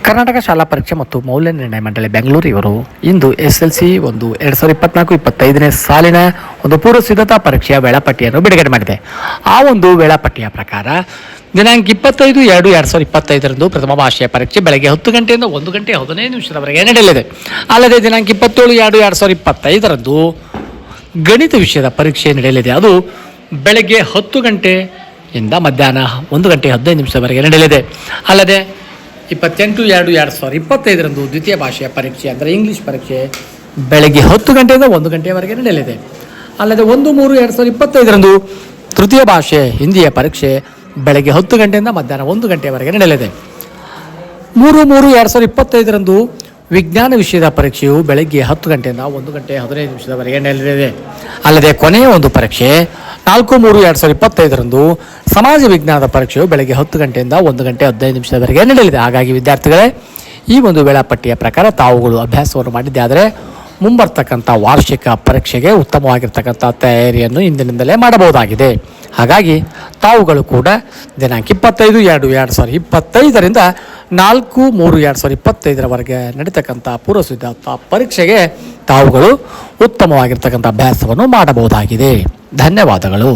ಕರ್ನಾಟಕ ಶಾಲಾ ಪರೀಕ್ಷೆ ಮತ್ತು ಮೌಲ್ಯ ನಿರ್ಣಯ ಮಂಡಳಿ ಬೆಂಗಳೂರು ಇವರು ಇಂದು SLC 2024-25ನೇ ಸಾಲಿನ ಒಂದು ಪೂರ್ವ ಸಿದ್ಧತಾ ಪರೀಕ್ಷೆಯ ವೇಳಾಪಟ್ಟಿಯನ್ನು ಬಿಡುಗಡೆ ಮಾಡಿದೆ. ಆ ಒಂದು ವೇಳಾಪಟ್ಟಿಯ ಪ್ರಕಾರ ದಿನಾಂಕ 25/2/2025ರಂದು ಪ್ರಥಮ ಭಾಷೆಯ ಪರೀಕ್ಷೆ ಬೆಳಗ್ಗೆ 10 ಗಂಟೆಯಿಂದ 1 ಗಂಟೆ 15 ನಿಮಿಷದವರೆಗೆ ನಡೆಯಲಿದೆ. ಅಲ್ಲದೆ ದಿನಾಂಕ 27/2/2025ರಂದು ಗಣಿತ ವಿಷಯದ ಪರೀಕ್ಷೆ ನಡೆಯಲಿದೆ. ಅದು ಬೆಳಗ್ಗೆ 10 ಗಂಟೆಯಿಂದ ಮಧ್ಯಾಹ್ನ 1 ಗಂಟೆ 15 ನಿಮಿಷದವರೆಗೆ ನಡೆಯಲಿದೆ. ಅಲ್ಲದೆ 28/2/2025ರಂದು ದ್ವಿತೀಯ ಭಾಷೆಯ ಪರೀಕ್ಷೆ ಅಂದರೆ ಇಂಗ್ಲೀಷ್ ಪರೀಕ್ಷೆ ಬೆಳಗ್ಗೆ 10 ಗಂಟೆಯಿಂದ 1 ಗಂಟೆಯವರೆಗೆ ನಡೆಯಲಿದೆ. ಅಲ್ಲದೆ 1/3/2025ರಂದು ತೃತೀಯ ಭಾಷೆ ಹಿಂದಿಯ ಪರೀಕ್ಷೆ ಬೆಳಗ್ಗೆ 10 ಗಂಟೆಯಿಂದ ಮಧ್ಯಾಹ್ನ 1 ಗಂಟೆಯವರೆಗೆ ನಡೆಯಲಿದೆ. 3/3/2025ರಂದು ವಿಜ್ಞಾನ ವಿಷಯದ ಪರೀಕ್ಷೆಯು ಬೆಳಗ್ಗೆ 10 ಗಂಟೆಯಿಂದ 1 ಗಂಟೆ 15 ನಿಮಿಷದವರೆಗೆ ನಡೆಯಲಿದೆ. ಅಲ್ಲದೆ ಕೊನೆಯ ಒಂದು ಪರೀಕ್ಷೆ 4/3/2025ರಂದು ಸಮಾಜ ವಿಜ್ಞಾನದ ಪರೀಕ್ಷೆಯು ಬೆಳಗ್ಗೆ 10 ಗಂಟೆಯಿಂದ 1 ಗಂಟೆ 15 ನಿಮಿಷದವರೆಗೆ ನಡೆಯಲಿದೆ. ಹಾಗಾಗಿ ವಿದ್ಯಾರ್ಥಿಗಳೇ, ಈ ಒಂದು ವೇಳಾಪಟ್ಟಿಯ ಪ್ರಕಾರ ತಾವುಗಳು ಅಭ್ಯಾಸವನ್ನು ಮಾಡಿದ್ದೆ ಆದರೆ ಮುಂಬರ್ತಕ್ಕಂಥ ವಾರ್ಷಿಕ ಪರೀಕ್ಷೆಗೆ ಉತ್ತಮವಾಗಿರ್ತಕ್ಕಂಥ ತಯಾರಿಯನ್ನು ಇಂದಿನಿಂದಲೇ ಮಾಡಬಹುದಾಗಿದೆ. ಹಾಗಾಗಿ ತಾವುಗಳು ಕೂಡ ದಿನಾಂಕ 25/2/2025ರಿಂದ 4/3/2025ರವರೆಗೆ ನಡೀತಕ್ಕಂಥ ಪೂರ್ವ ಸಿದ್ಧತಾ ಪರೀಕ್ಷೆಗೆ ತಾವುಗಳು ಉತ್ತಮವಾಗಿರ್ತಕ್ಕಂಥ ಅಭ್ಯಾಸವನ್ನು ಮಾಡಬಹುದಾಗಿದೆ. ಧನ್ಯವಾದಗಳು.